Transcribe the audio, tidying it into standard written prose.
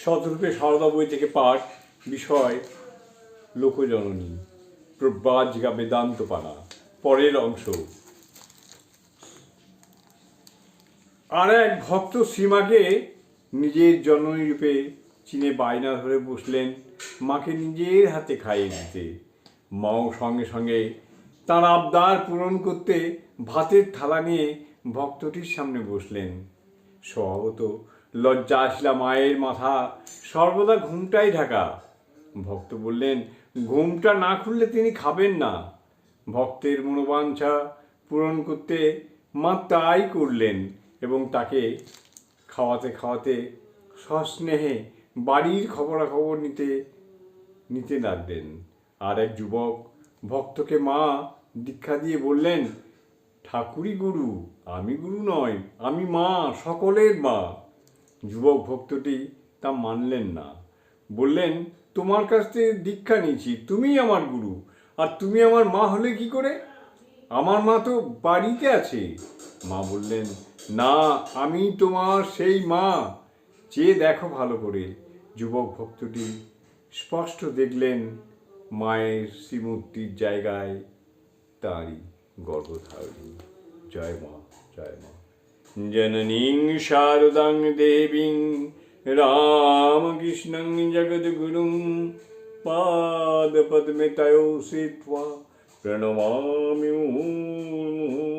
শতরূপে সারদা বই থেকে পাঠ, বিষয় লোকজননী, প্রব্রাজিকা বেদান্ত পানা। পরের অংশ। আর এক ভক্ত শ্রীমাকে নিজের জননী রূপে চিনে বায়না ধরে বসলেন মাকে নিজের হাতে খাইয়ে দিতে। মাও সঙ্গে সঙ্গে তাঁর আবদার পূরণ করতে ভাতের থালা নিয়ে ভক্তটির সামনে বসলেন। স্বভাবত লজ্জা আসিলা মায়ের মাথা সর্বদা ঘুমটাই ঢাকা। ভক্ত বললেন ঘুমটা না খুললে তিনি খাবেন না। ভক্তের মনোবাঞ্ছা পূরণ করতে মা তাই করলেন এবং তাকে খাওয়াতে খাওয়াতে সস্নেহে বাড়ির খবরাখবর নিতে লাগলেন। আর এক যুবক ভক্তকে মা দীক্ষা দিয়ে বললেন, ঠাকুরই গুরু, আমি গুরু নয়, আমি মা, সকলের মা। যুবক ভক্তটি তা মানলেন না, বললেন, তোমার কাছ থেকে দীক্ষা নিয়েছি, তুমিই আমার গুরু, আর তুমি আমার মা হলে কি করে? আমার মা তো বাড়িতে আছে। মা বললেন, না, আমি তোমার সেই মা, চেয়ে দেখো ভালো করে। যুবক ভক্তটি স্পষ্ট দেখলেন মায়ের শ্রীমূর্তির জায়গায় তাঁরই গর্ভধারিণী। জয় মা, জয় মা। জননীং শারদাং দেবীং রামকৃষ্ণং জগদ্গুরুং পাদপদ্মে তয়ো শ্রিত্বা প্রণমামি মুহুর্মুহুঃ।